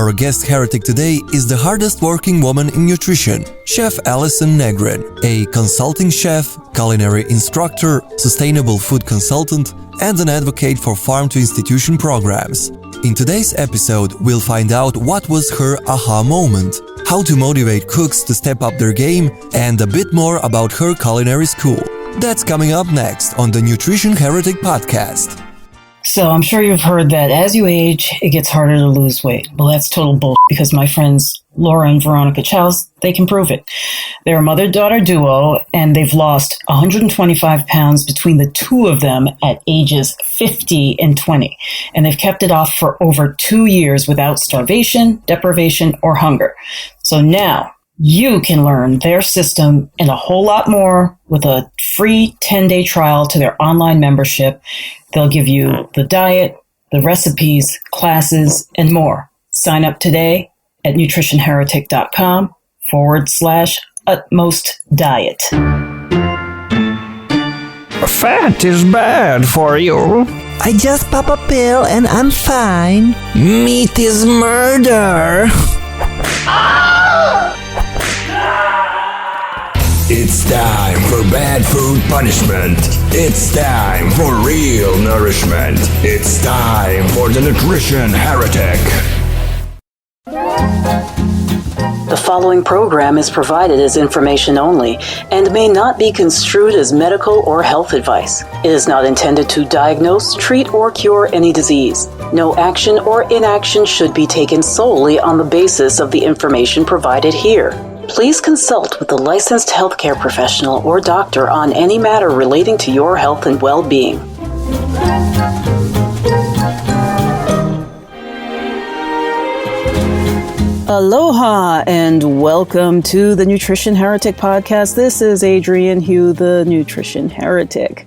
Our guest heretic today is the hardest working woman in nutrition, Chef Alison Negrin, a consulting chef, culinary instructor, sustainable food consultant, and an advocate for farm-to-institution programs. In today's episode, we'll find out what was her aha moment, how to motivate cooks to step up their game, and a bit more about her culinary school. That's coming up next on the Nutrition Heretic podcast. So I'm sure you've heard that as you age, it gets harder to lose weight. Well, that's total bullshit because my friends Laura and Veronica Chows, they can prove it. They're a mother-daughter duo, and they've lost 125 pounds between the two of them at ages 50 and 20. And they've kept it off for over 2 years without starvation, deprivation, or hunger. So now you can learn their system and a whole lot more with a free 10-day trial to their online membership. They'll give you the diet, the recipes, classes, and more. Sign up today at nutritionheretic.com/utmost-diet. Fat is bad for you. I just pop a pill and I'm fine. Meat is murder. It's time for bad food punishment. It's time for real nourishment. It's time for the Nutrition Heretic. The following program is provided as information only and may not be construed as medical or health advice. It is not intended to diagnose, treat, or cure any disease. No action or inaction should be taken solely on the basis of the information provided here. Please consult with a licensed healthcare professional or doctor on any matter relating to your health and well-being. Aloha and welcome to the Nutrition Heretic podcast. This is Adrienne Hugh, the Nutrition Heretic.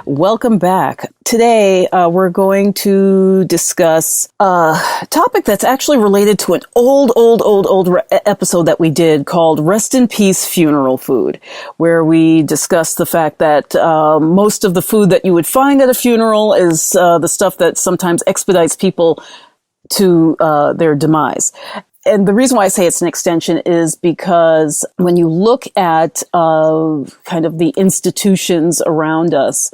Welcome back. Today, we're going to discuss a topic that's actually related to an old episode that we did called Rest in Peace Funeral Food, where we discussed the fact that most of the food that you would find at a funeral is the stuff that sometimes expedites people to their demise. And the reason why I say it's an extension is because when you look at kind of the institutions around us,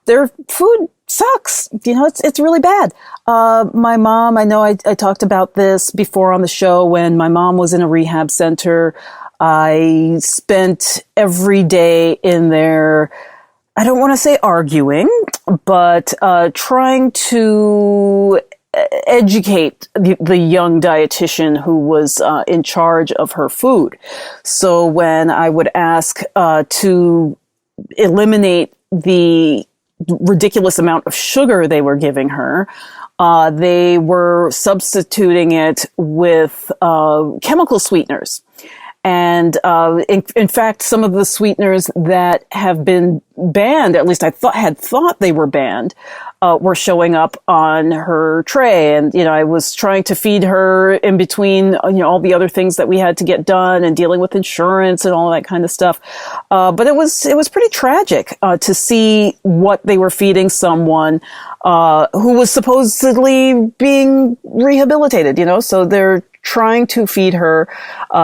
their food sucks. You know, it's really bad. My mom, I know I talked about this before on the show when my mom was in a rehab center. I spent every day in there, I don't want to say arguing, but trying to educate the young dietitian who was in charge of her food. So when I would ask to eliminate the ridiculous amount of sugar they were giving her, they were substituting it with chemical sweeteners. And in fact, some of the sweeteners that have been banned, at least I had thought they were banned, were showing up on her tray. And, you know, I was trying to feed her in between, all the other things that we had to get done and dealing with insurance and all that kind of stuff. But it was pretty tragic, to see what they were feeding someone, who was supposedly being rehabilitated, so they're trying to feed her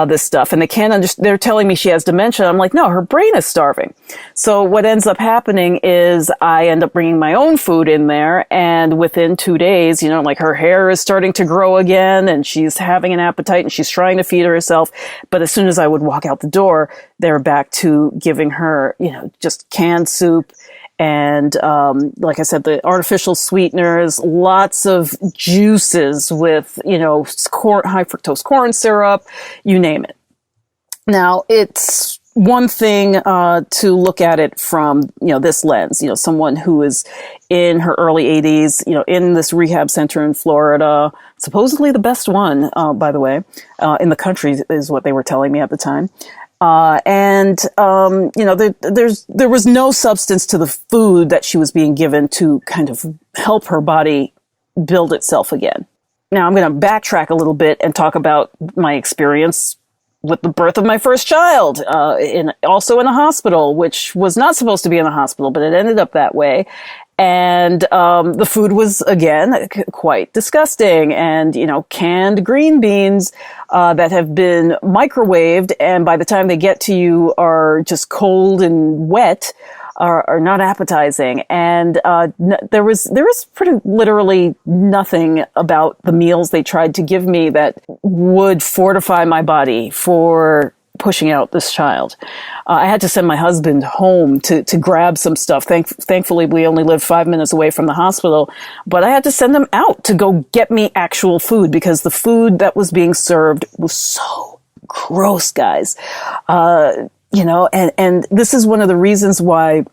this stuff, and they can't understand. They're telling me she has dementia. I'm like, no, her brain is starving. So what ends up happening is I end up bringing my own food in there, and within 2 days, like her hair is starting to grow again, and she's having an appetite, and she's trying to feed herself. But as soon as I would walk out the door, they're back to giving her, just canned soup. And, like I said, the artificial sweeteners, lots of juices with, high fructose corn syrup, you name it. Now, it's one thing, to look at it from, this lens, someone who is in her early 80s, in this rehab center in Florida, supposedly the best one, by the way, in the country is what they were telling me at the time. There was no substance to the food that she was being given to kind of help her body build itself again. Now I'm going to backtrack a little bit and talk about my experience with the birth of my first child, also in a hospital, which was not supposed to be in a hospital, but it ended up that way. And the food was, again, quite disgusting. And, canned green beans that have been microwaved, and by the time they get to you are just cold and wet, are not appetizing. And there was pretty literally nothing about the meals they tried to give me that would fortify my body for pushing out this child. I had to send my husband home to grab some stuff. Thankfully, we only lived 5 minutes away from the hospital, but I had to send him out to go get me actual food because the food that was being served was so gross, guys. And this is one of the reasons why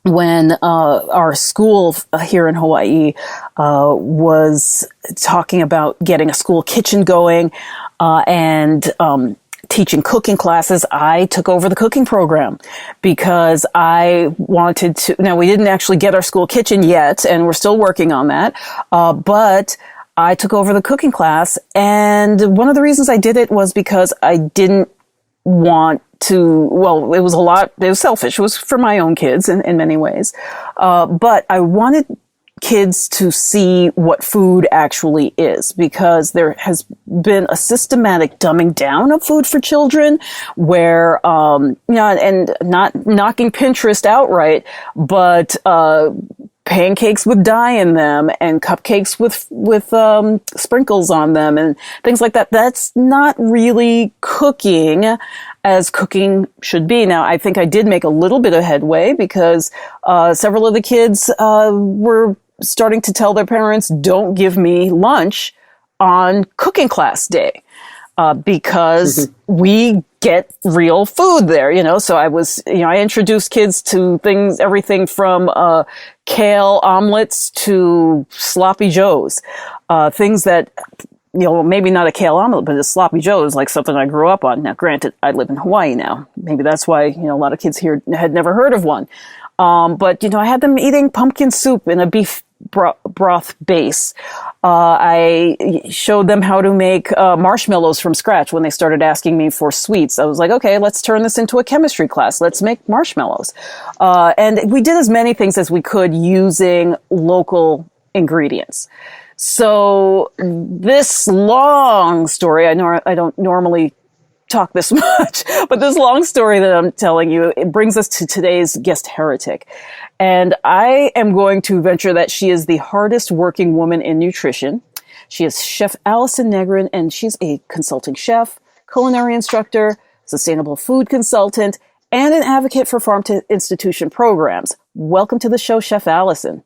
when our school here in Hawaii was talking about getting a school kitchen going and teaching cooking classes, I took over the cooking program because I wanted to. Now, we didn't actually get our school kitchen yet, and we're still working on that, but I took over the cooking class, and one of the reasons I did it was because I didn't want to, well, it was selfish. It was for my own kids in many ways. But I wanted kids to see what food actually is, because there has been a systematic dumbing down of food for children where, and not knocking Pinterest outright, but, pancakes with dye in them and cupcakes with sprinkles on them and things like that. That's not really cooking as cooking should be. Now, I think I did make a little bit of headway because several of the kids were starting to tell their parents, don't give me lunch on cooking class day. Because we get real food there, So I introduced kids to everything from kale omelets to sloppy joes, things that, maybe not a kale omelet, but a sloppy joe is like something I grew up on. Now, granted, I live in Hawaii now. Maybe that's why, a lot of kids here had never heard of one. But, I had them eating pumpkin soup in a beef broth base. I showed them how to make marshmallows from scratch when they started asking me for sweets. I was like, okay, let's turn this into a chemistry class. Let's make marshmallows. And we did as many things as we could using local ingredients. So this long story, I don't normally talk this much, but this long story that I'm telling you, it brings us to today's guest heretic. And I am going to venture that she is the hardest working woman in nutrition. She is Chef Alison Negrin, and she's a consulting chef, culinary instructor, sustainable food consultant, and an advocate for farm to institution programs. Welcome to the show, Chef Alison.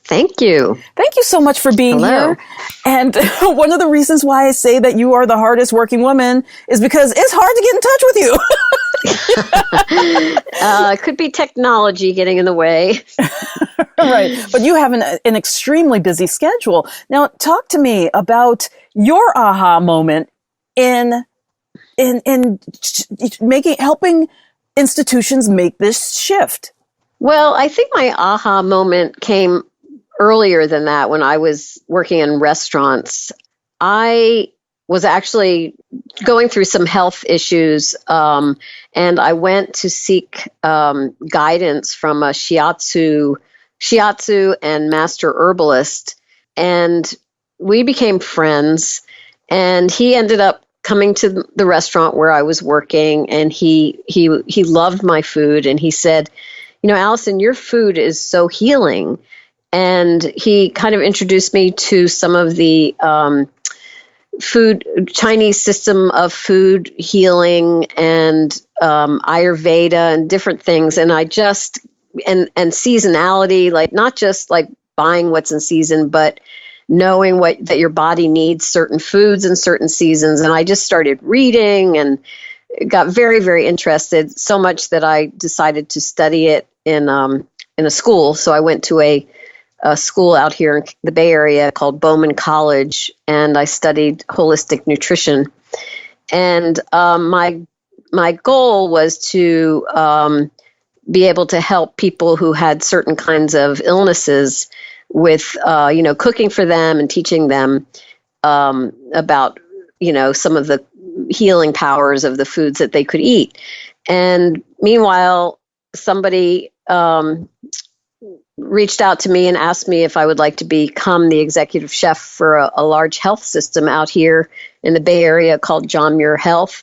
Thank you. Thank you so much for being here. And one of the reasons why I say that you are the hardest working woman is because it's hard to get in touch with you. It could be technology getting in the way. Right. But you have an extremely busy schedule. Now, talk to me about your aha moment in helping institutions make this shift. Well, I think my aha moment came earlier than that. When I was working in restaurants, I was actually going through some health issues, and I went to seek guidance from a shiatsu and master herbalist, and we became friends. And he ended up coming to the restaurant where I was working, and he loved my food, and he said, Alison, your food is so healing. And he kind of introduced me to some of the Chinese system of food healing and Ayurveda and different things. And and seasonality, like not just like buying what's in season, but knowing that your body needs certain foods in certain seasons. And I just started reading and got very, very interested, so much that I decided to study it in a school. So I went to a school out here in the Bay Area called Bowman College, and I studied holistic nutrition. And my goal was to be able to help people who had certain kinds of illnesses with, cooking for them and teaching them about, some of the healing powers of the foods that they could eat. And meanwhile, somebody reached out to me and asked me if I would like to become the executive chef for a large health system out here in the Bay Area called John Muir Health.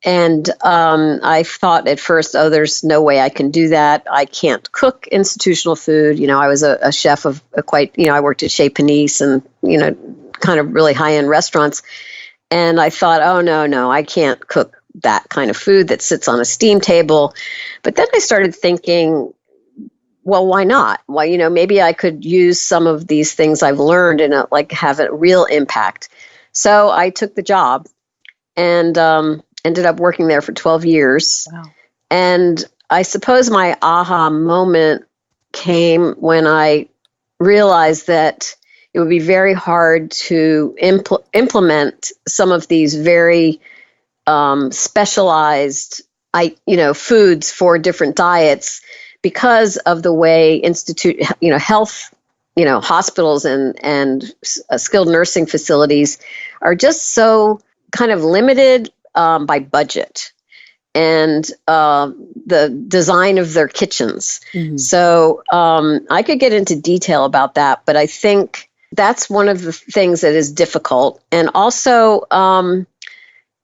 And I thought at first, oh, there's no way I can do that. I can't cook institutional food. I was a chef of I worked at Chez Panisse and, kind of really high-end restaurants. And I thought, oh, no, I can't cook that kind of food that sits on a steam table. But then I started thinking, well, why not? Why, maybe I could use some of these things I've learned and have a real impact. So I took the job and ended up working there for 12 years. Wow. And I suppose my aha moment came when I realized that it would be very hard to implement some of these very specialized foods for different diets because of the way health, hospitals and skilled nursing facilities are just so kind of limited by budget and the design of their kitchens. Mm-hmm. So I could get into detail about that, but I think that's one of the things that is difficult. And also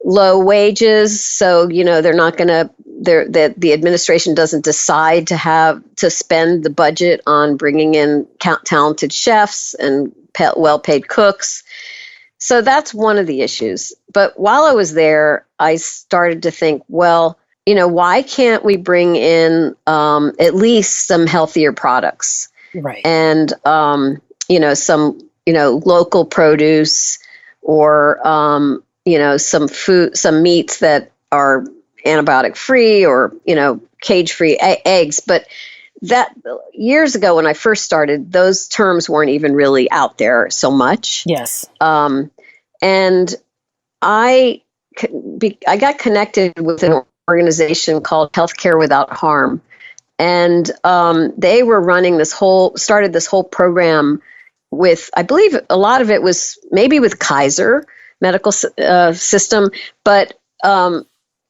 low wages. So, they're not going to, the administration doesn't decide to spend the budget on bringing in talented chefs and well-paid cooks. So that's one of the issues. But while I was there, I started to think, well, why can't we bring in at least some healthier products? Right. And, some, local produce or, some food, some meats that are antibiotic free or, cage free eggs. But that years ago when I first started, those terms weren't even really out there so much. Yes. And I got connected with an organization called Healthcare Without Harm. And they were started this whole program with, I believe a lot of it was maybe with Kaiser medical system, but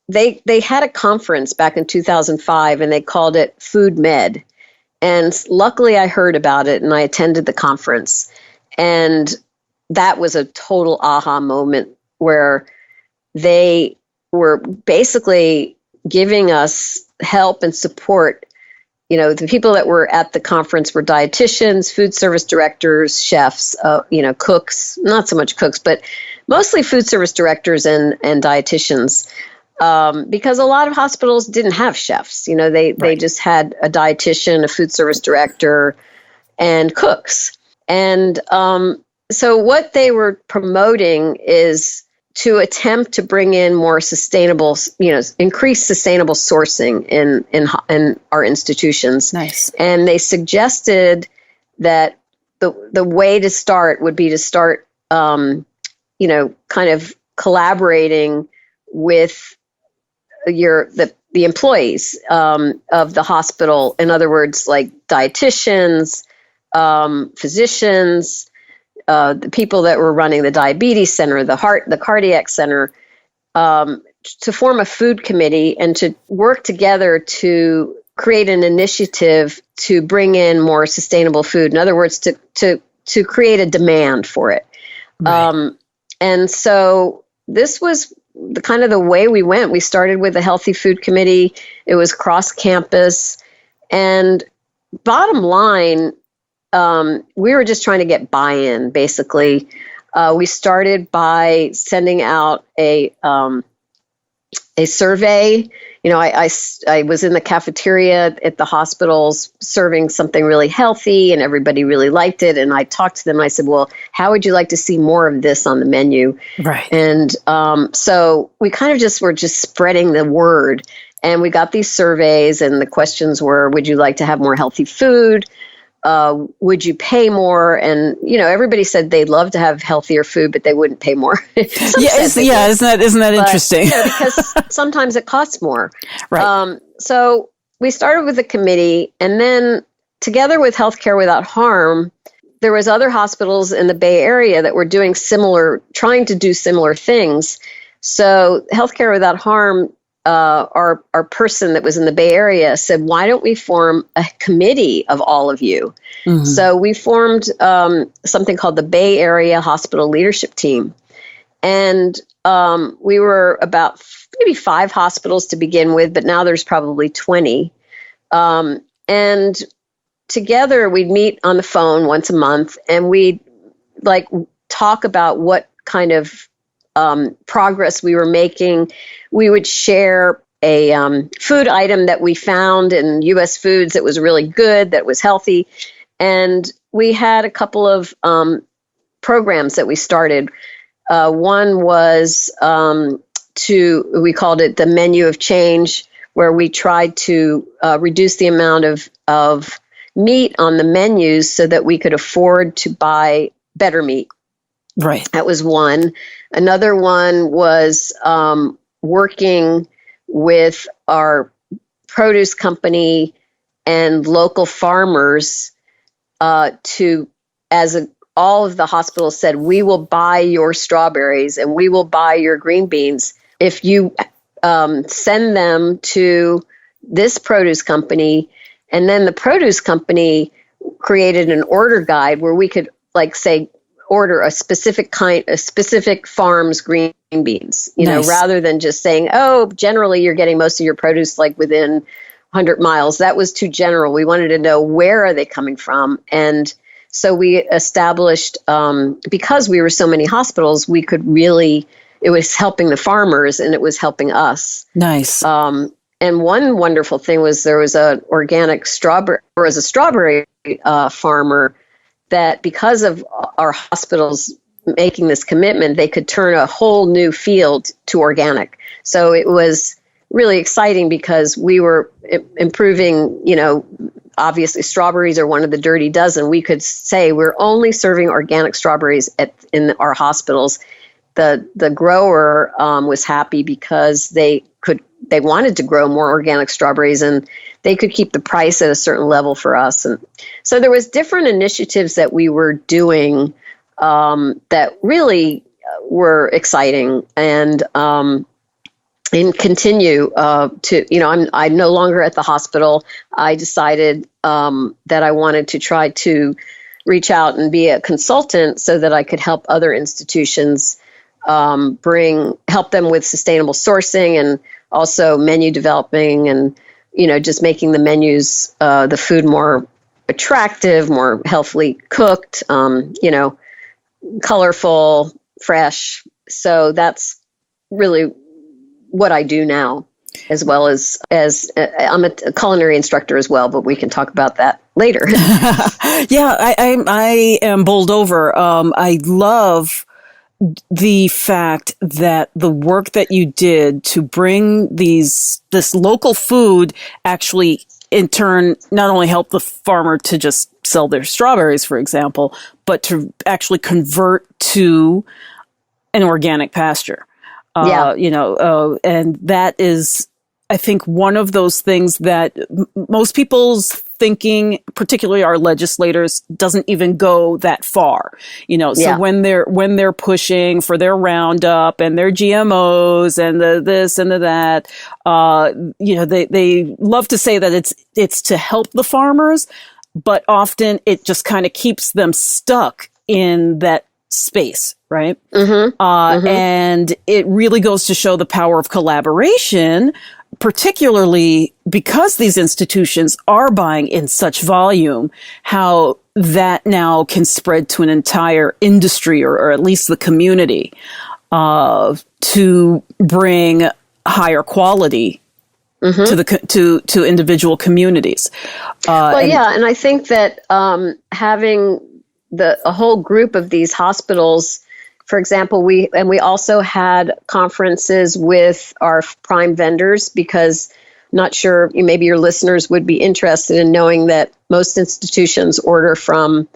they had a conference back in 2005 and they called it Food Med. And luckily I heard about it and I attended the conference. And that was a total aha moment where they were basically giving us help and support. The people that were at the conference were dietitians, food service directors, chefs, cooks, not so much cooks, but mostly food service directors and dietitians. Because a lot of hospitals didn't have chefs. They just had a dietitian, a food service director, and cooks. And so what they were promoting is to attempt to bring in more sustainable, increase sustainable sourcing in our institutions. Nice. And they suggested that the way to start would be to start, kind of collaborating with the employees of the hospital. In other words, like dietitians, physicians, the people that were running the diabetes center, the cardiac center, to form a food committee and to work together to create an initiative to bring in more sustainable food. In other words, to create a demand for it. Right. And so this was the way we went. We started with a healthy food committee. It was cross campus, and bottom line, we were just trying to get buy-in, basically. We started by sending out a survey. I was in the cafeteria at the hospitals serving something really healthy, and everybody really liked it. And I talked to them, and I said, well, how would you like to see more of this on the menu? Right. And so we kind of were just spreading the word. And we got these surveys, and the questions were, would you like to have more healthy food? Would you pay more? And, everybody said they'd love to have healthier food, but they wouldn't pay more. Isn't that interesting? Because sometimes it costs more. Right. So we started with a committee, and then together with Healthcare Without Harm, there was other hospitals in the Bay Area that were trying to do similar things. So Healthcare Without Harm our person that was in the Bay Area said, why don't we form a committee of all of you? Mm-hmm. So we formed something called the Bay Area Hospital Leadership Team. And we were about maybe 5 hospitals to begin with, but now there's probably 20. And together we'd meet on the phone once a month, and we'd talk about what kind of progress we were making. We would share a food item that we found in U.S. Foods that was really good, that was healthy. And we had a couple of programs that we started. One was we called it the Menu of Change, where we tried to reduce the amount of meat on the menus so that we could afford to buy better meat. Right. That was one. Another one was working with our produce company and local farmers all of the hospitals said, we will buy your strawberries and we will buy your green beans if you send them to this produce company. And then the produce company created an order guide where we could order a specific farm's green beans, Nice. Rather than just saying, oh, generally you're getting most of your produce within 100 miles. That was too general. We wanted to know, where are they coming from? And so we established, because we were so many hospitals, we could really, it was helping the farmers and it was helping us. Nice. And one wonderful thing was there was a strawberry farmer that, because of our hospitals making this commitment, they could turn a whole new field to organic. So it was really exciting because we were improving, obviously strawberries are one of the dirty dozen. We could say we're only serving organic strawberries in our hospitals. The grower was happy because they wanted to grow more organic strawberries, and they could keep the price at a certain level for us. And so there was different initiatives that we were doing that really were exciting, and continue to, I'm no longer at the hospital. I decided that I wanted to try to reach out and be a consultant so that I could help other institutions help them with sustainable sourcing and also menu developing and, just making the menus, the food more attractive, more healthily cooked, colorful, fresh. So that's really what I do now, as well as I'm a culinary instructor as well, but we can talk about that later. Yeah, I am bowled over. I love the fact that the work that you did to bring this local food actually in turn not only help the farmer to just sell their strawberries, for example, but to actually convert to an organic pasture. And that is, I think, one of those things that most people's thinking, particularly our legislators, doesn't even go that far. So when they're pushing for their Roundup and their GMOs and the this and the that, they love to say that it's to help the farmers, but often it just kind of keeps them stuck in that space, right? And it really goes to show the power of collaboration, particularly because these institutions are buying in such volume, how that now can spread to an entire industry or at least the community to bring higher quality to individual communities. And I think that having a whole group of these hospitals, for example, we also had conferences with our prime vendors, because I'm not sure, maybe your listeners would be interested in knowing that most institutions order from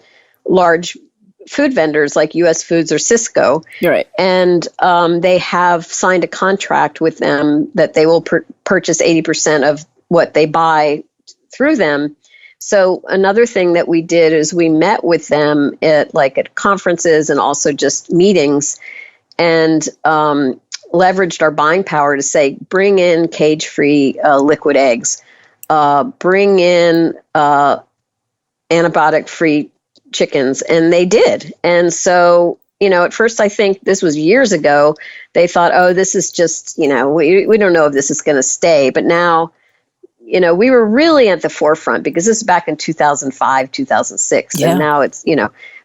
large food vendors like U.S. Foods or Cisco. You're right. And they have signed a contract with them that they will purchase 80% of what they buy through them. So another thing that we did is we met with them at conferences and also just meetings. And leveraged our buying power to say, bring in cage-free liquid eggs, bring in antibiotic-free chickens, and they did. And so, at first, I think this was years ago, they thought, oh, this is just, we don't know if this is going to stay. But now, we were really at the forefront because this is back in 2005, 2006. Yeah. And now it's,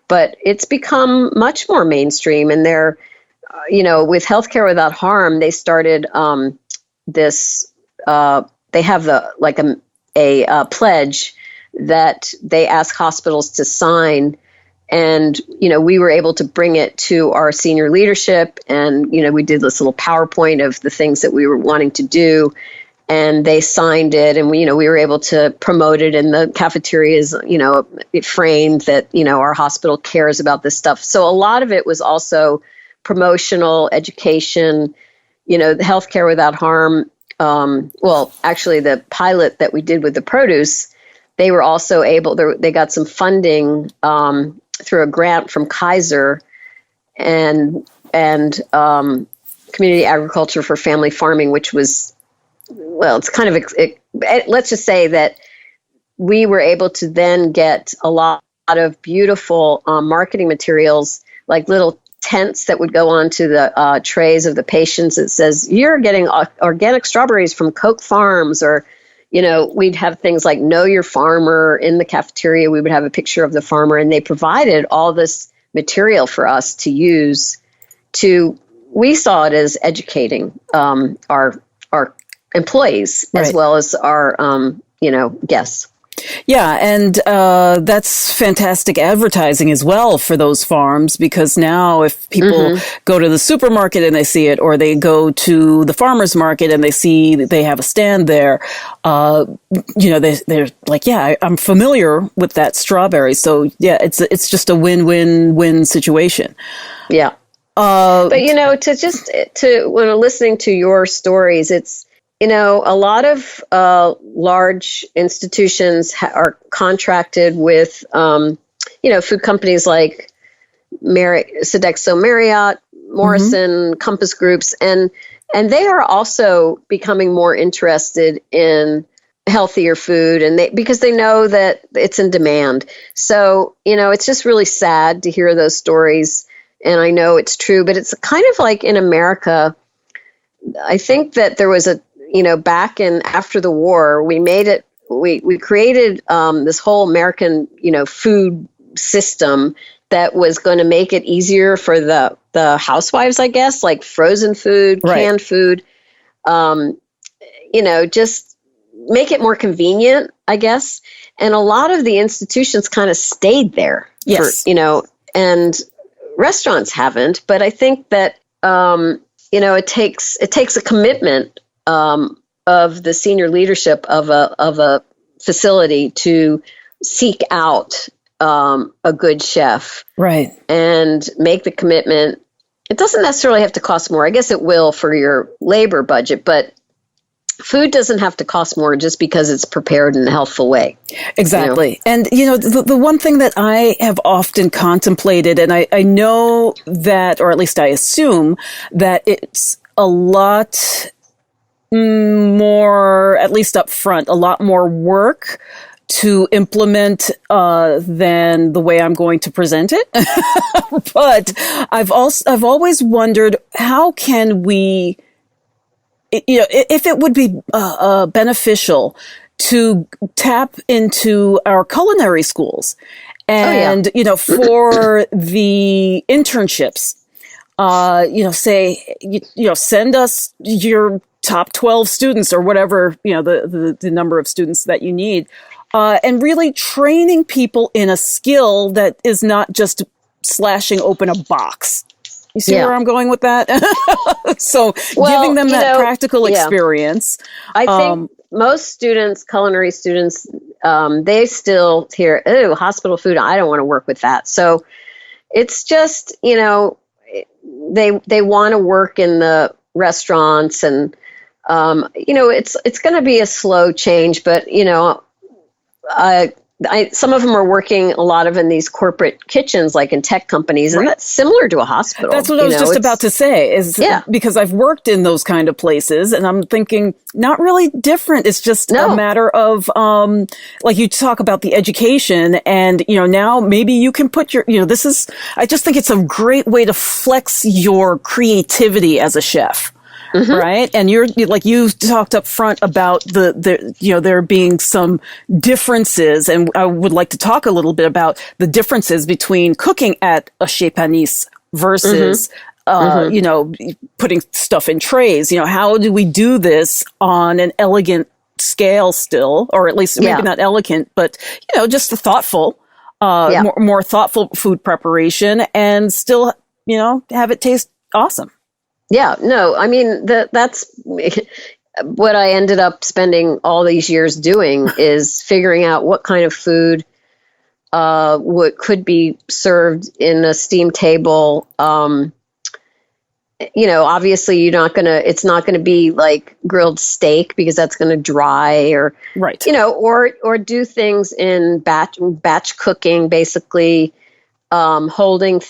but it's become much more mainstream. And they're, with Healthcare Without Harm, they started this, they have a pledge that they ask hospitals to sign. And, we were able to bring it to our senior leadership. And, we did this little PowerPoint of the things that we were wanting to do. And they signed it, and we were able to promote it in the cafeterias, it framed that, our hospital cares about this stuff. So a lot of it was also promotional education, the Healthcare Without Harm. Actually the pilot that we did with the produce, they were also they got some funding through a grant from Kaiser and Community Agriculture for Family Farming, which was, it's kind of, let's just say that we were able to then get a lot of beautiful marketing materials, like little tents that would go onto the trays of the patients. It says, you're getting organic strawberries from Koch Farms, or, we'd have things like Know Your Farmer in the cafeteria. We would have a picture of the farmer, and they provided all this material for us to use we saw it as educating our employees, right, as well as our, guests. Yeah, and that's fantastic advertising as well for those farms, because now if people go to the supermarket and they see it, or they go to the farmer's market and they see that they have a stand there, they're like, yeah, I'm familiar with that strawberry. So yeah, it's just a win-win-win situation. Yeah. But when I'm listening to your stories, it's, a lot of large institutions are contracted with, food companies like Sodexo, Marriott, Morrison, Compass Groups, and they are also becoming more interested in healthier food, and because they know that it's in demand. So, it's just really sad to hear those stories, and I know it's true, but it's kind of like in America. I think that there was back in after the war, we created this whole American, food system that was going to make it easier for the housewives, I guess, like frozen food, canned food, just make it more convenient, I guess. And a lot of the institutions kind of stayed there, yes, and restaurants haven't. But I think that, it takes a commitment of the senior leadership of a facility to seek out a good chef, right, and make the commitment. It doesn't necessarily have to cost more. I guess it will for your labor budget, but food doesn't have to cost more just because it's prepared in a healthful way. Exactly. And, the one thing that I have often contemplated, and I know that, or at least I assume that it's a lot more, at least up front, a lot more work to implement than the way I'm going to present it. But I've always wondered, how can we, if it would be beneficial to tap into our culinary schools and, for the internships, send us your top 12 students or whatever, the number of students that you need, and really training people in a skill that is not just slashing open a box. You see where I'm going with that? So giving them that practical experience. I think most students, culinary students, they still hear, "Oh, hospital food, I don't want to work with that." So it's just, they want to work in the restaurants, and it's going to be a slow change, but some of them are working a lot of in these corporate kitchens, like in tech companies, and that's similar to a hospital. That's what I was just about to say, because I've worked in those kind of places, and I'm thinking not really different. It's just a matter of, like you talk about the education, and, now maybe you can put your, I just think it's a great way to flex your creativity as a chef. Mm-hmm. Right. And you talked up front about there being some differences. And I would like to talk a little bit about the differences between cooking at a Chez Panisse versus, putting stuff in trays. How do we do this on an elegant scale still, or at least maybe not elegant, but, just thoughtful, more thoughtful food preparation and still, have it taste awesome. Yeah, no, I mean, that's what I ended up spending all these years doing is figuring out what kind of food could be served in a steam table. Obviously it's not going to be like grilled steak because that's going to dry or do things in batch cooking, basically cooking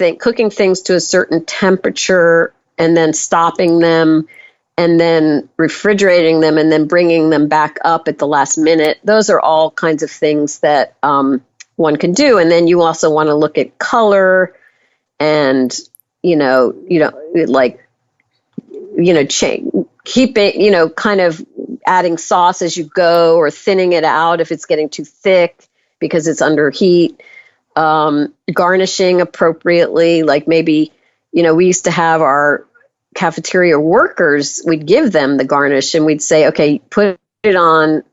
things to a certain temperature and then stopping them and then refrigerating them and then bringing them back up at the last minute. Those are all kinds of things that one can do. And then you also want to look at color and, keep it, kind of adding sauce as you go or thinning it out if it's getting too thick because it's under heat, garnishing appropriately, like maybe, we used to have our cafeteria workers, we'd give them the garnish and we'd say, okay, put it on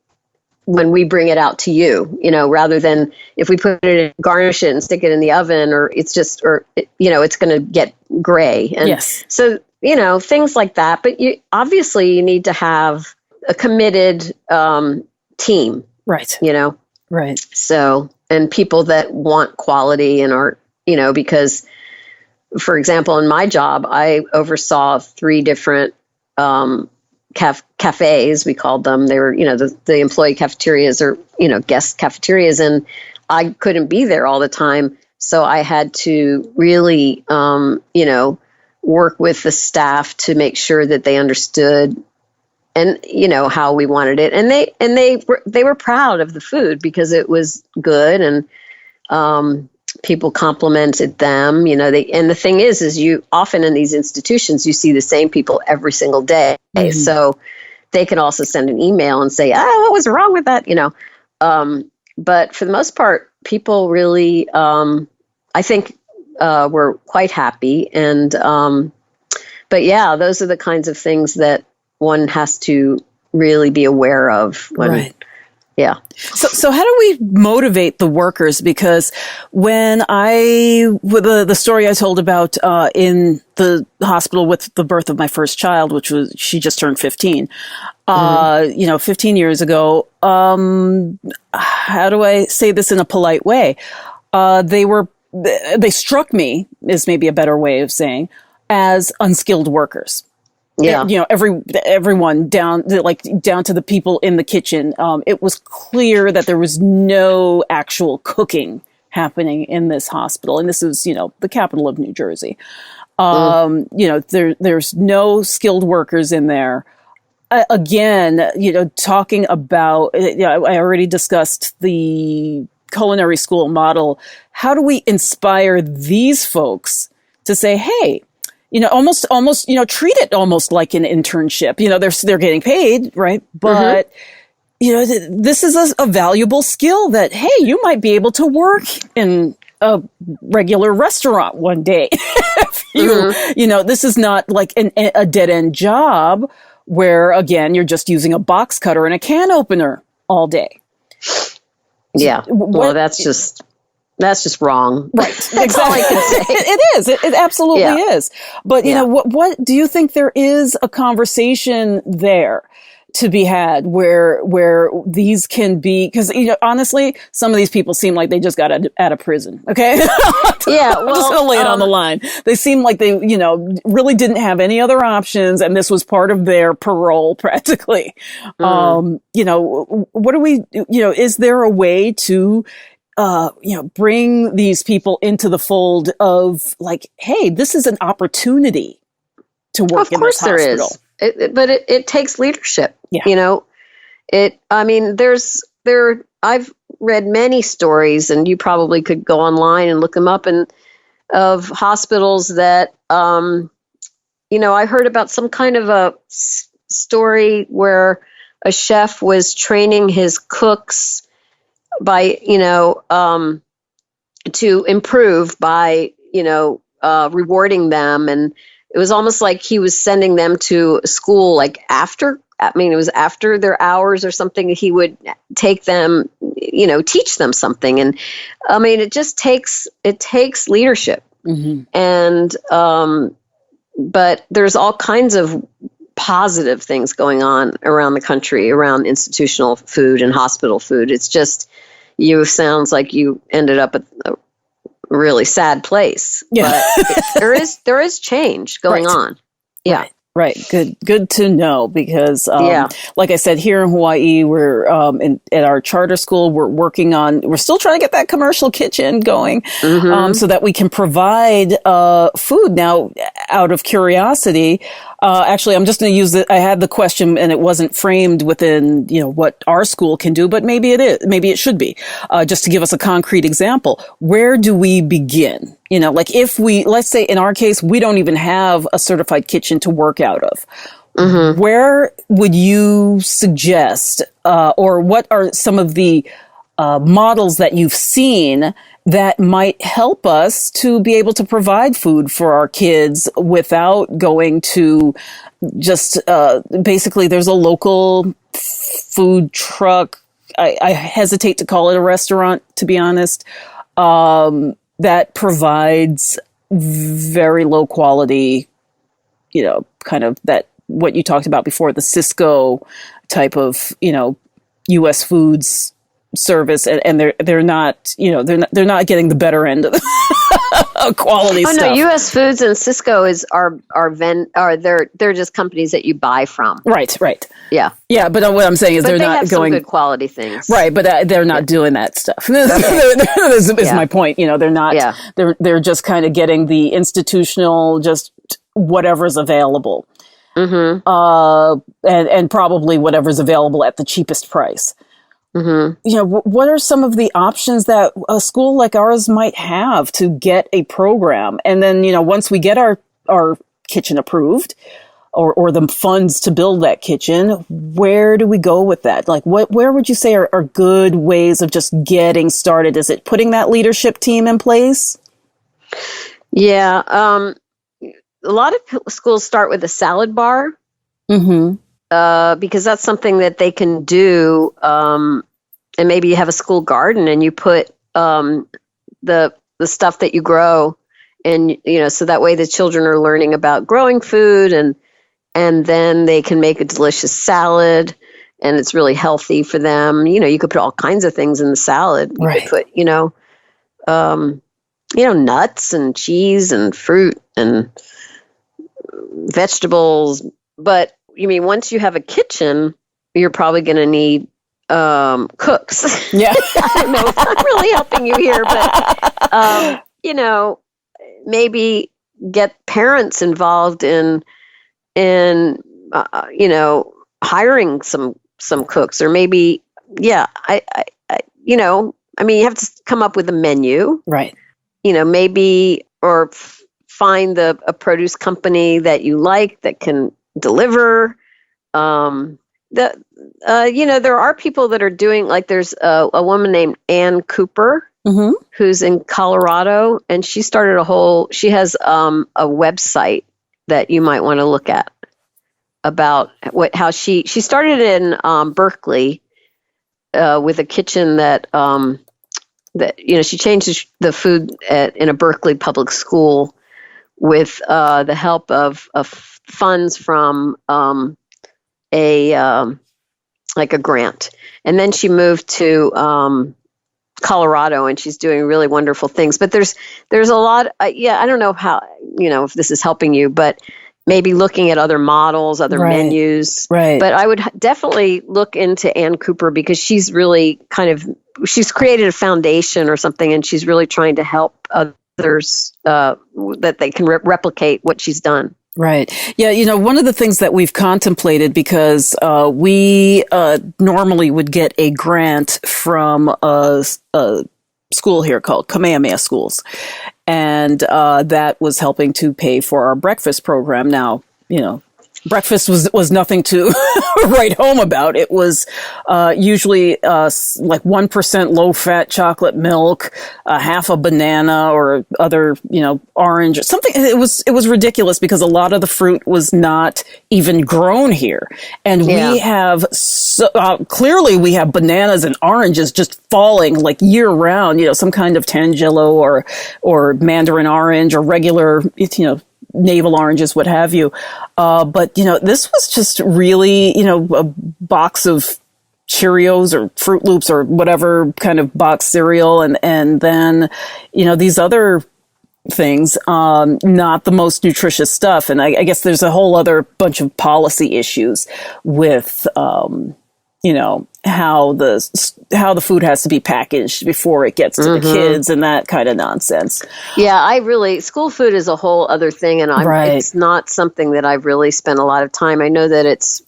when we bring it out to you, rather than if we put it in, garnish it and stick it in the oven it's going to get gray. And yes. So, things like that. But you need to have a committed team. Right. Right. So, and people that want quality and are, because for example, in my job, I oversaw 3 different cafes, we called them. They were, the employee cafeterias or, guest cafeterias, and I couldn't be there all the time. So I had to really, work with the staff to make sure that they understood and, how we wanted it. And they were proud of the food because it was good and, people complimented them, and the thing is you often in these institutions, you see the same people every single day. Mm-hmm. So they can also send an email and say, what was wrong with that? But for the most part, people really, I think, were quite happy. And, but yeah, those are the kinds of things that one has to really be aware of when, right. Yeah. So how do we motivate the workers? Because when with the story I told about, in the hospital with the birth of my first child, which was, she just turned 15, 15 years ago, how do I say this in a polite way? They struck me, is maybe a better way of saying, as unskilled workers. Yeah. Everyone down to the people in the kitchen. It was clear that there was no actual cooking happening in this hospital. And this is, the capital of New Jersey. There's no skilled workers in there. Again, talking about, I already discussed the culinary school model. How do we inspire these folks to say, hey, almost, treat it almost like an internship. They're getting paid, right? But, this is a valuable skill that, hey, you might be able to work in a regular restaurant one day. This is not like a dead end job where, again, you're just using a box cutter and a can opener all day. Yeah. Well, that's just wrong. Right. That's all I can say. It is. It absolutely is. But, what do you think there is a conversation there? to be had where these can be, because honestly, some of these people seem like they just got out of prison. Okay, Yeah, I'm just gonna lay it on the line. They seem like they really didn't have any other options, and this was part of their parole practically. What do we? Is there a way to bring these people into the fold of like, hey, this is an opportunity to work in this hospital? Of course there is. But it takes leadership. Yeah. I've read many stories, and you probably could go online and look them up, and of hospitals that, I heard about some kind of a story where a chef was training his cooks by, to improve by, rewarding them. And it was almost like he was sending them to school, like it was after their hours or something. He would take them, teach them something. And it just takes leadership. Mm-hmm. And, but there's all kinds of positive things going on around the country, around institutional food and hospital food. It's just, sounds like you ended up at a really sad place. Yeah. But there is change going on. Yeah. Right. Good to know, because, like I said, here in Hawaii, we're, at our charter school, we're still trying to get that commercial kitchen going, so that we can provide, food. Now, out of curiosity, actually, I'm just going to use I had the question and it wasn't framed within, what our school can do, but maybe it is, maybe it should be, just to give us a concrete example. Where do we begin? Like let's say in our case, we don't even have a certified kitchen to work out of. Mm-hmm. Where would you suggest, or what are some of the models that you've seen that might help us to be able to provide food for our kids without going to just, basically there's a local food truck. I hesitate to call it a restaurant, to be honest, that provides very low quality, kind of that, what you talked about before, the Cisco type of, U.S. foods service, and they're not getting the better end of the quality stuff. No, U.S. Foods and Cisco they're just companies that you buy from. Right. Yeah. But what I'm saying is they're not have going some good quality things. Right, but they're not doing that stuff. is my point. They're not. Yeah. They're just kind of getting the institutional, just whatever's available, and probably whatever's available at the cheapest price. Mm-hmm. What are some of the options that a school like ours might have to get a program? And then, once we get our kitchen approved or the funds to build that kitchen, where do we go with that? Like, where would you say are good ways of just getting started? Is it putting that leadership team in place? Yeah. A lot of schools start with a salad bar. Mm-hmm. Because that's something that they can do, and maybe you have a school garden and you put the stuff that you grow, and so that way the children are learning about growing food, and then they can make a delicious salad, and it's really healthy for them. You could put all kinds of things in the salad. You could put nuts and cheese and fruit and vegetables, but once you have a kitchen, you're probably going to need cooks. Yeah. I don't know if I'm really helping you here, but, maybe get parents involved in hiring some cooks, or maybe, you have to come up with a menu. Right. Maybe, or find a produce company that you like that can deliver. There are people that are doing, like, there's a woman named Ann Cooper, who's in Colorado, and she started she has a website that you might want to look at about how she started in Berkeley with a kitchen that she changed the food in a Berkeley public school with the help of funds from a like a grant, and then she moved to Colorado, and she's doing really wonderful things. But there's a lot. I don't know how, if this is helping you, but maybe looking at other models, other menus. Right. But I would definitely look into Ann Cooper, because she's really she's created a foundation or something, and she's really trying to help others that they can replicate what she's done. Right. Yeah. One of the things that we've contemplated, because we normally would get a grant from a school here called Kamehameha Schools. And that was helping to pay for our breakfast program. Now, breakfast was nothing to write home about. It was usually like 1% low-fat chocolate milk, half a banana or other, orange or something. It was ridiculous, because a lot of the fruit was not even grown here. And we have clearly we have bananas and oranges just falling like year round, some kind of Tangelo or mandarin orange or regular, navel oranges, what have you. But this was just really, a box of Cheerios or Fruit Loops or whatever kind of box cereal. And then, these other things, not the most nutritious stuff. And I guess there's a whole other bunch of policy issues with, how the food has to be packaged before it gets to the kids and that kind of nonsense. Yeah, school food is a whole other thing, and it's not something that I've really spent a lot of time. I know that it's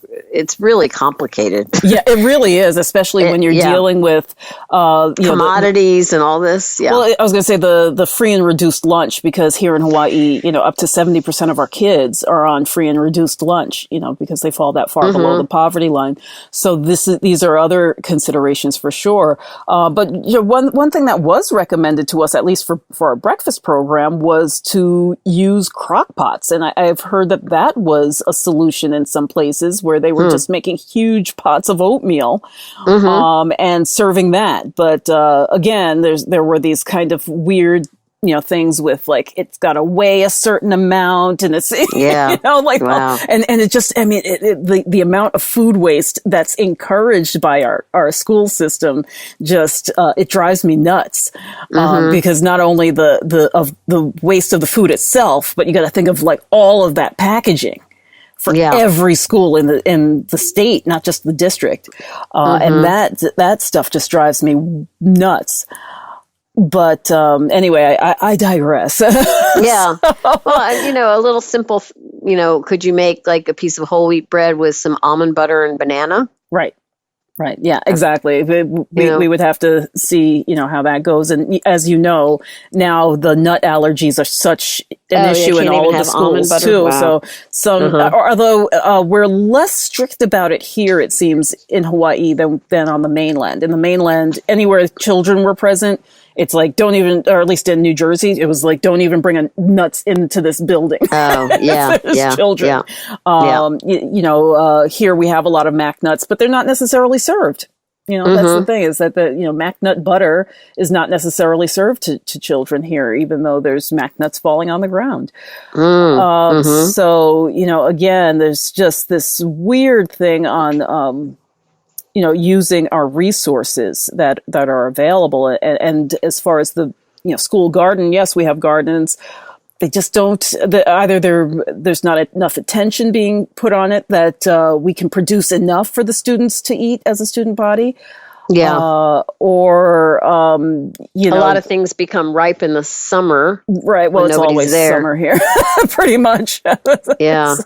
really complicated. Yeah, it really is, especially when you're dealing with commodities and all this. Yeah. Well, I was going to say the free and reduced lunch, because here in Hawaii, up to 70% of our kids are on free and reduced lunch, because they fall that far below the poverty line. So these are other considerations for sure. But one thing that was recommended to us, at least for our breakfast program, was to use crock pots. And I've heard that was a solution in some places, where they were just making huge pots of oatmeal and serving that. But again, there were these kind of weird things with, like, it's got to weigh a certain amount, and it's, wow. and it just, the amount of food waste that's encouraged by our school system just, it drives me nuts. Because not only the waste of the food itself, but you got to think of like all of that packaging for every school in the state, not just the district. And that stuff just drives me nuts. But anyway, I digress. Yeah. Well, a little simple, could you make like a piece of whole wheat bread with some almond butter and banana? Right. Yeah, exactly. We would have to see, how that goes. And as you know, now the nut allergies are such an issue in all of the schools too. Wow. So although we're less strict about it here, it seems, in Hawaii than on the mainland. In the mainland, anywhere children were present, it's like, don't even, or at least in New Jersey, it was like, don't even bring nuts into this building. Oh, yeah. There's children. Yeah. Here we have a lot of Mac nuts, but they're not necessarily served. That's the thing, is that the Mac nut butter is not necessarily served to children here, even though there's Mac nuts falling on the ground. So, again, there's just this weird thing on, using our resources that are available. And as far as the, school garden, yes, we have gardens. They just don't, either there's not enough attention being put on it that we can produce enough for the students to eat as a student body. Yeah. Or, a lot of things become ripe in the summer. Right. Well, it's always summer here, pretty much. Yeah.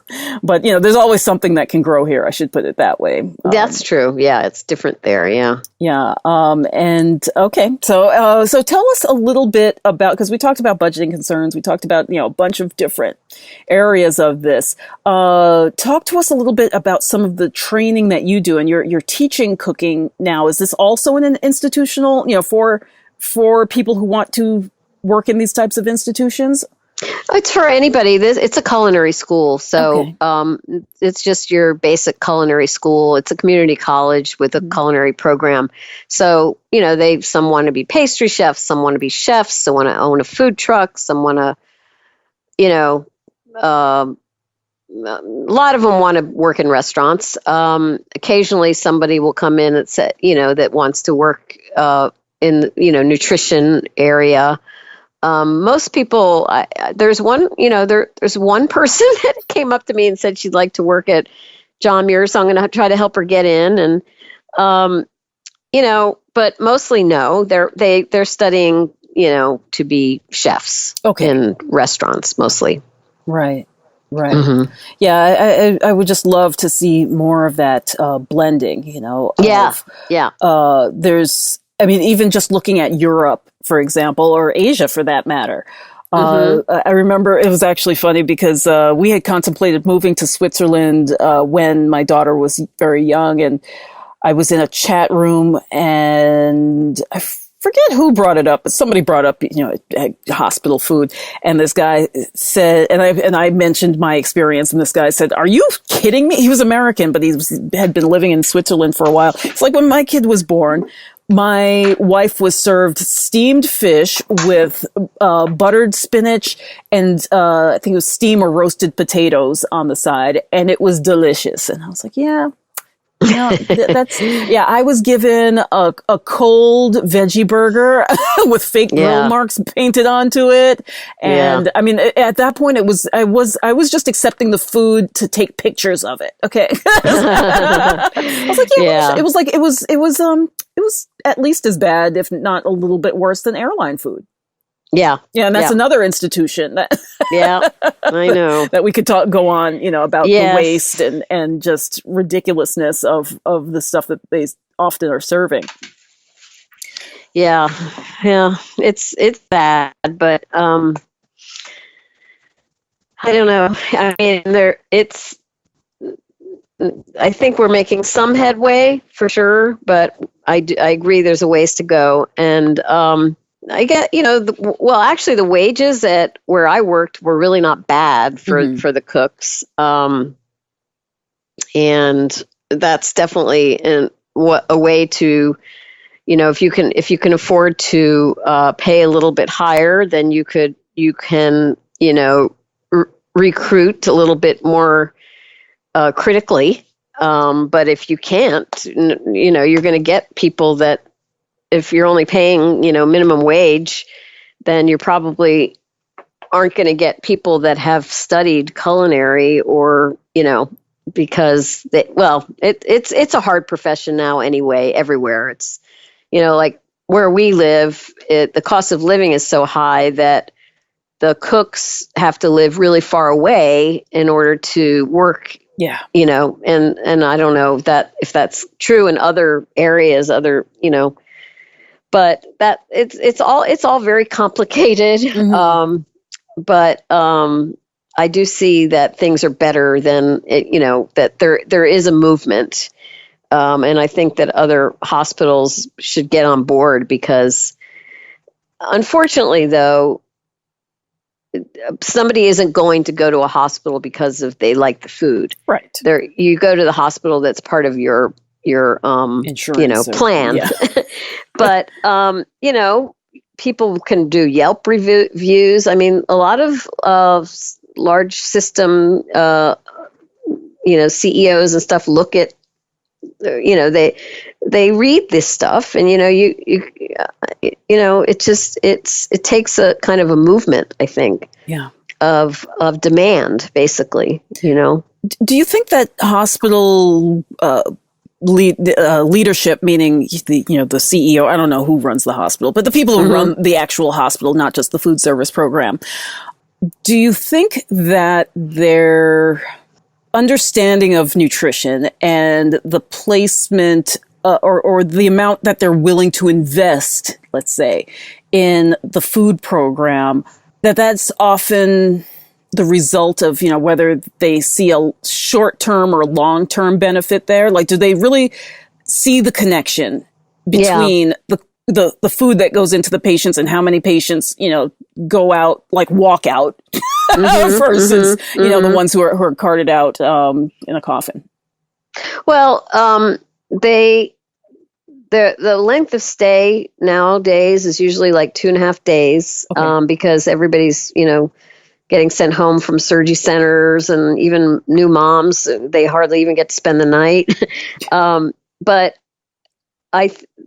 But, there's always something that can grow here. I should put it that way. That's true. Yeah. It's different there. Yeah. Yeah. And okay. So tell us a little bit about, because we talked about budgeting concerns. We talked about, a bunch of different areas of this. Talk to us a little bit about some of the training that you do, and you're teaching cooking now. Is this also in an institutional, for people who want to work in these types of institutions? It's for anybody. It's a culinary school. So it's just your basic culinary school. It's a community college with a culinary program. So, some want to be pastry chefs, some want to be chefs, some want to own a food truck, some want to, a lot of them want to work in restaurants. Occasionally somebody will come in that wants to work in nutrition area. Most people, there's one person that came up to me and said she'd like to work at John Muir, so I'm going to try to help her get in. And but mostly no, they're studying to be chefs in restaurants mostly. Right. Yeah, I would just love to see more of that blending. Even just looking at Europe, for example, or Asia for that matter. I remember it was actually funny because we had contemplated moving to Switzerland when my daughter was very young, and I was in a chat room, and I forget who brought it up, but somebody brought up hospital food, and this guy said, and I mentioned my experience, and this guy said, "Are you kidding me?" He was American, but had been living in Switzerland for a while. It's like when my kid was born. My wife was served steamed fish with buttered spinach and I think it was steamed or roasted potatoes on the side, and it was delicious. And I was like, I was given a cold veggie burger with fake grill marks painted onto it. And I mean, at that point I was just accepting the food to take pictures of it. Okay. I was like, it was at least as bad, if not a little bit worse than airline food. Yeah. Yeah. And that's another institution that, I know that we could go on, about the waste and just ridiculousness of the stuff that they often are serving. Yeah. It's bad, but, I don't know. I mean, I think we're making some headway for sure, but I agree there's a ways to go. And, I get, actually the wages at where I worked were really not bad for the cooks. And that's definitely a way to, if you can afford to pay a little bit higher, then you can recruit a little bit more critically. But if you can't, you're going to get people that, if you're only paying, minimum wage, then you probably aren't going to get people that have studied culinary or, because it's a hard profession now anyway, everywhere. It's, like where we live, the cost of living is so high that the cooks have to live really far away in order to work. Yeah. And I don't know if that's true in other areas, but that it's all very complicated. But I do see that things are better than that there is a movement. And I think that other hospitals should get on board because unfortunately though, somebody isn't going to go to a hospital because they like the food. Right. You go to the hospital that's part of your insurance plan. Yeah. But, people can do Yelp reviews. I mean, a lot of large system, CEOs and stuff look at, they read this stuff and, it takes a kind of a movement, I think, of demand, basically, Do you think that hospital, leadership, meaning the CEO, I don't know who runs the hospital, but the people who run the actual hospital, not just the food service program. Do you think that their understanding of nutrition and the placement or the amount that they're willing to invest, let's say, in the food program, that's often the result of, whether they see a short-term or long-term benefit there? Like, do they really see the connection between the food that goes into the patients and how many patients, go out, like walk out versus, the ones who are carted out in a coffin? Well, the length of stay nowadays is usually like 2.5 days, because everybody's, getting sent home from surgery centers, and even new moms, they hardly even get to spend the night. But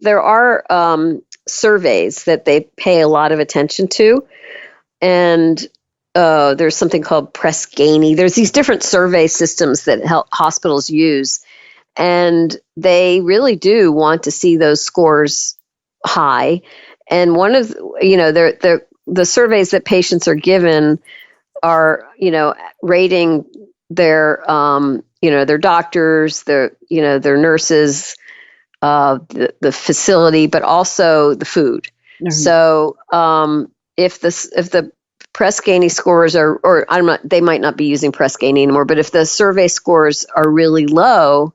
there are surveys that they pay a lot of attention to, and there's something called Press Ganey. There's these different survey systems that hospitals use, and they really do want to see those scores high. And one of the surveys that patients are given are rating their their doctors, their nurses, the facility, but also the food. Mm-hmm. So if the Press Ganey scores are, or they might not be using Press Ganey anymore, but if the survey scores are really low,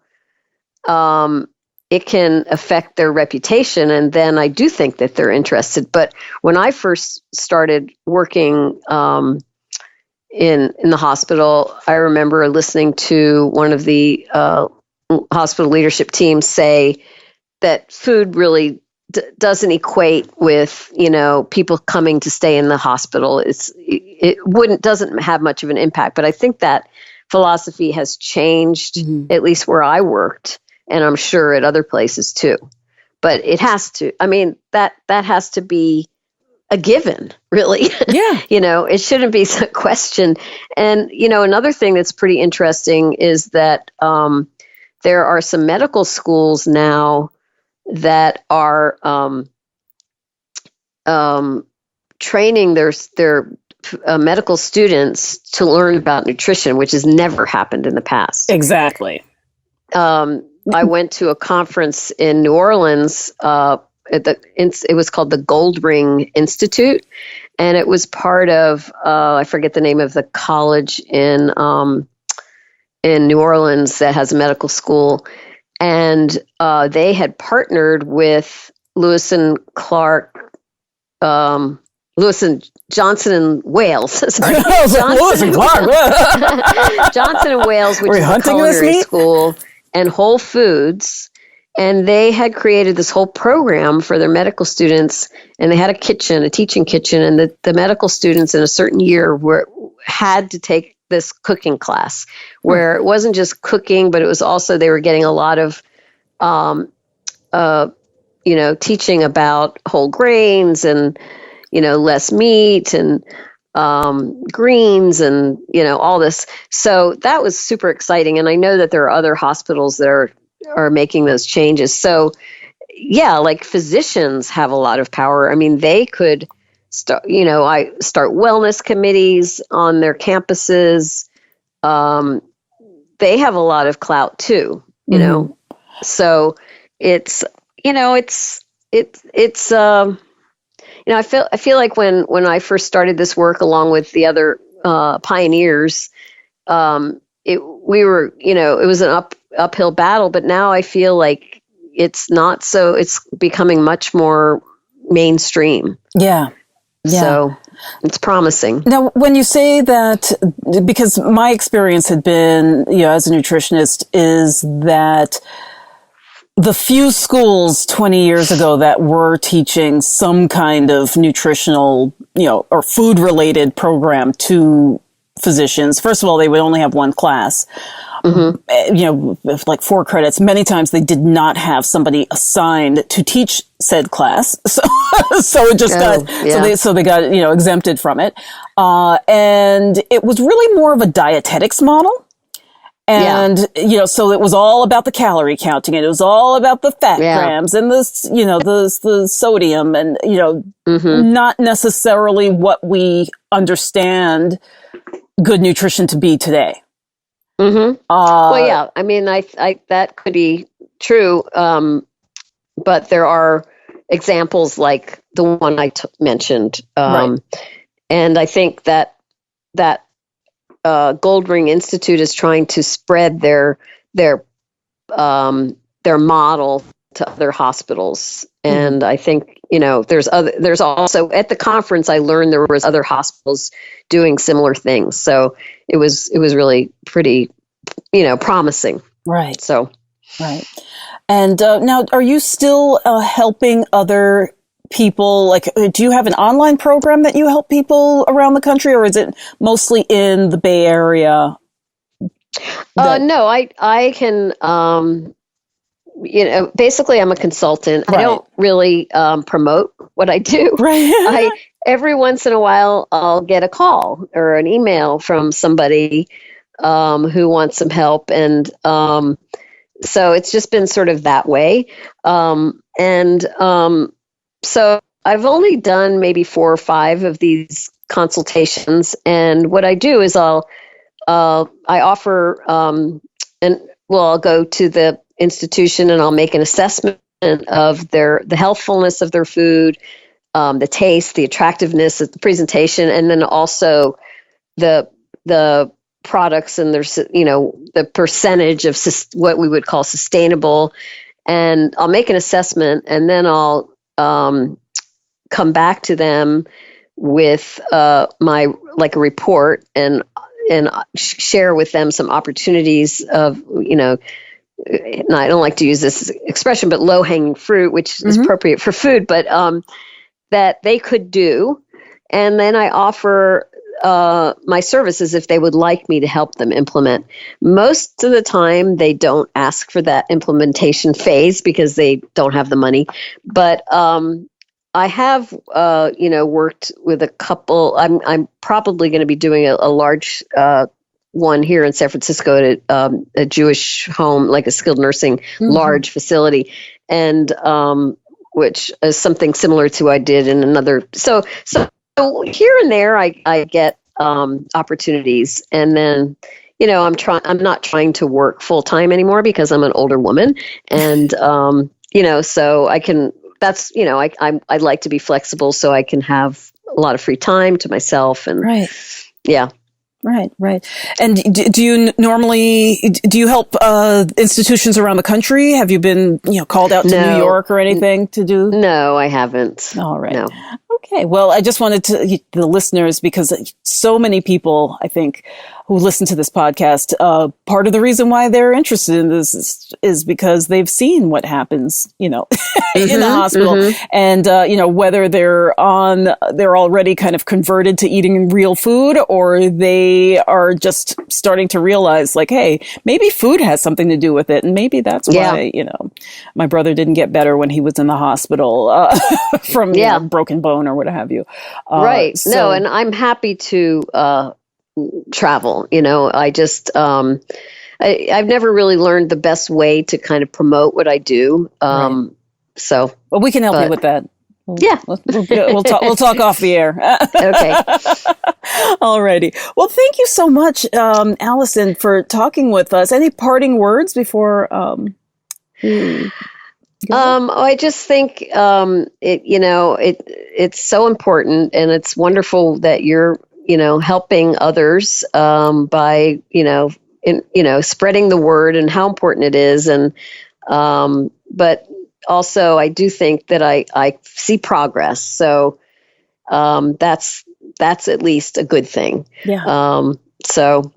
it can affect their reputation. And then I do think that they're interested. But when I first started working in the hospital, I remember listening to one of the hospital leadership teams say that food really doesn't equate with people coming to stay in the hospital. Doesn't have much of an impact. But I think that philosophy has changed, at least where I worked, and I'm sure at other places too. But it has to. I mean, that has to be a given, really. Yeah. It shouldn't be a question. And another thing that's pretty interesting is that there are some medical schools now that are training their medical students to learn about nutrition, which has never happened in the past. Exactly. I went to a conference in New Orleans. It was called the Gold Ring Institute, and it was part of I forget the name of the college in New Orleans that has a medical school. And they had partnered with Lewis and Johnson and Wales. Sorry. Lewis and Clark. Johnson and Wales, which is a culinary school, and Whole Foods. And they had created this whole program for their medical students. And they had a teaching kitchen. And the medical students in a certain year had to take this cooking class, where it wasn't just cooking, but it was also, they were getting a lot of, teaching about whole grains and, less meat and greens and, all this. So that was super exciting. And I know that there are other hospitals that are making those changes. So yeah, like physicians have a lot of power. I mean, they could start wellness committees on their campuses. They have a lot of clout too, So it's I feel like when I first started this work along with the other pioneers, it was an uphill battle, but now I feel like it's not so. It's becoming much more mainstream. Yeah. Yeah. So it's promising. Now, when you say that, because my experience had been, as a nutritionist, is that the few schools 20 years ago that were teaching some kind of nutritional, or food related program to physicians, first of all, they would only have one class. Like 4 credits. Many times they did not have somebody assigned to teach said class. So it just so they got, exempted from it. And it was really more of a dietetics model. And, so it was all about the calorie counting, and it was all about the fat grams and the sodium and, not necessarily what we understand good nutrition to be today. Mm-hmm. Well, yeah, I mean, I that could be true. But there are examples like the one I mentioned. Right. And I think that Gold Ring Institute is trying to spread their model to other hospitals. And I think, there's also at the conference, I learned there was other hospitals doing similar things. So it was really pretty, promising. Right. So, right. And now, are you still helping other people, like, do you have an online program that you help people around the country, or is it mostly in the Bay Area? No, I can, basically I'm a consultant. Right. I don't really promote what I do. Right. Every once in a while, I'll get a call or an email from somebody who wants some help. And so it's just been sort of that way. So I've only done maybe 4 or 5 of these consultations. And what I do is I offer, I'll go to the institution and I'll make an assessment of the healthfulness of their food, the taste, the attractiveness of the presentation, and then also the products and their, the percentage of what we would call sustainable. And I'll make an assessment, and then I'll come back to them with my a report and share with them some opportunities of, and I don't like to use this expression, but low-hanging fruit, which is appropriate for food, but that they could do. And then I offer my services if they would like me to help them implement. Most of the time, they don't ask for that implementation phase because they don't have the money. But I have, worked with a couple. I'm probably going to be doing a large one here in San Francisco at a Jewish home, like a skilled nursing large facility, and which is something similar to I did in another. So here and there, I get opportunities, and then I'm not trying to work full time anymore because I'm an older woman, and so I can. That's I like to be flexible so I can have a lot of free time to myself, and yeah. Right. And do you normally help institutions around the country? Have you been called out to New York or anything to do? No, I haven't. All right. No. Okay. Well, I just wanted to the listeners, because so many people, I think, who listen to this podcast, part of the reason why they're interested in this is because they've seen what happens, in the hospital, and whether they're already kind of converted to eating real food, or they are just starting to realize, like, hey, maybe food has something to do with it, and maybe that's why my brother didn't get better when he was in the hospital from broken bone or what have you. Right. No, and I'm happy to travel. I just I've never really learned the best way to kind of promote what I do. So, well, we can help you with that. We'll talk off the air. Okay. Alrighty. Well, thank you so much, Alison, for talking with us. Any parting words before? I just think it's so important, and it's wonderful that you're helping others by spreading the word and how important it is, and but also I do think that I see progress, so that's at least a good thing. So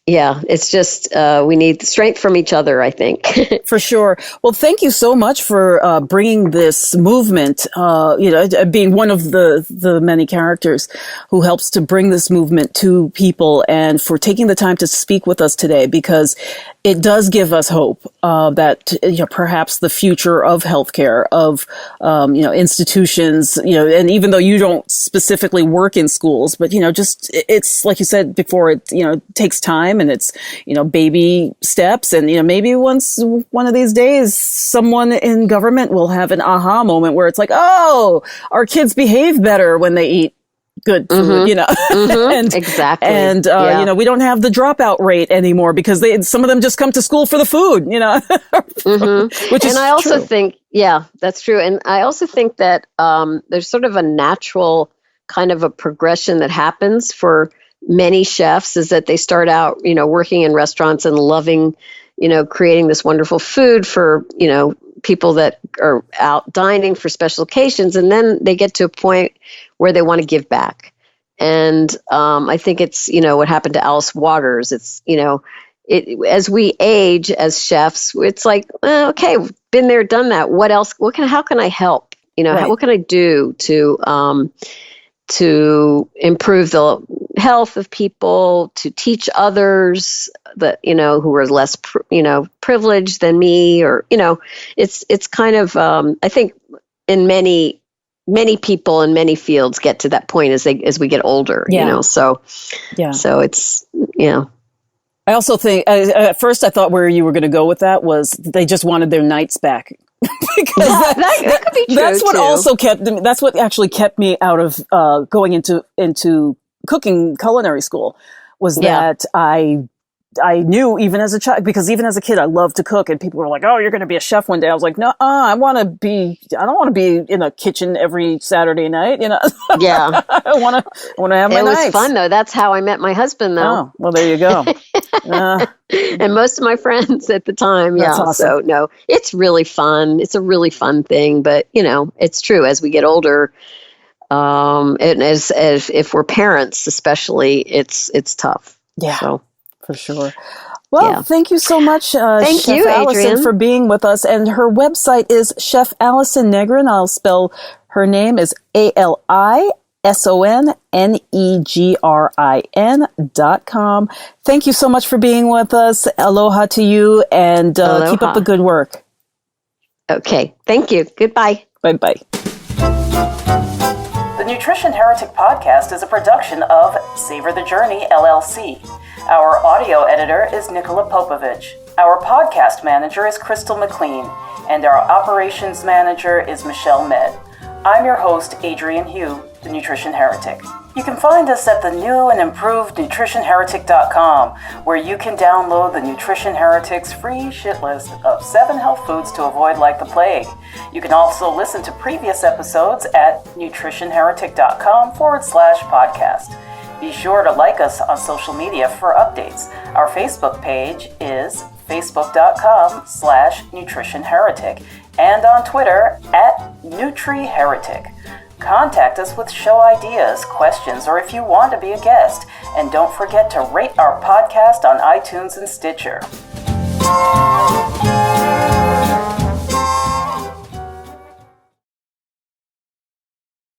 yeah, it's just we need strength from each other, I think. For sure. Well, thank you so much for bringing this movement, being one of the many characters who helps to bring this movement to people, and for taking the time to speak with us today, because it does give us hope that perhaps the future of healthcare, of institutions, and even though you don't specifically work in schools, but just it's like you said before, it takes time, and it's baby steps, and maybe once one of these days someone in government will have an aha moment where it's like, oh, our kids behave better when they eat good food, and exactly, and we don't have the dropout rate anymore because some of them just come to school for the food, which is and I also true. think, that's true, and I also think that there's sort of a natural kind of a progression that happens for many chefs, is that they start out, working in restaurants and loving, creating this wonderful food for, people that are out dining for special occasions. And then they get to a point where they want to give back. And I think it's, what happened to Alice Waters. It's, as we age as chefs, it's like, okay, been there, done that. What else? How can I help? You know, Right. what can I do to improve the health of people, to teach others that, you know, who are less, privileged than me, or, you know, it's kind of, I think in many people in many fields get to that point as we get older, Yeah. you know, so it's, you know. I also think at first I thought where you were going to go with that was they just wanted their nights back. Because that could be true. That's what too. also that's what actually kept me out of going into cooking culinary school, was that I knew even as a child, because even as a kid I loved to cook, and people were like, "Oh, you're going to be a chef one day." I was like, "No, I don't want to be in a kitchen every Saturday night, you know." Yeah. I want to have my It was nights. fun though. That's how I met my husband though. Oh, well, there you go. And most of my friends at the time. That's Yeah. awesome. So no, it's really fun. It's a really fun thing, but you know, it's true as we get older. And as if we're parents, especially, it's tough. Yeah. So. For sure. Well, Yeah. thank you so much, Thank Chef you, Alison, Adrian. for being with us. And her website is Chef Alison Negrin. I'll spell her name is ALISONNEGRIN.com. Thank you so much for being with us. Aloha to you, and keep up the good work. Okay. Thank you. Goodbye. Bye-bye. The Nutrition Heretic Podcast is a production of Savor the Journey, LLC. Our audio editor is Nicola Popovich. Our podcast manager is Crystal McLean. And our operations manager is Michelle Med. I'm your host, Adrian Hugh, the Nutrition Heretic. You can find us at the new and improved nutritionheretic.com, where you can download the Nutrition Heretic's free shit list of 7 health foods to avoid like the plague. You can also listen to previous episodes at nutritionheretic.com/podcast. Be sure to like us on social media for updates. Our Facebook page is facebook.com/nutritionheretic and on Twitter @NutriHeretic. Contact us with show ideas, questions, or if you want to be a guest. And don't forget to rate our podcast on iTunes and Stitcher.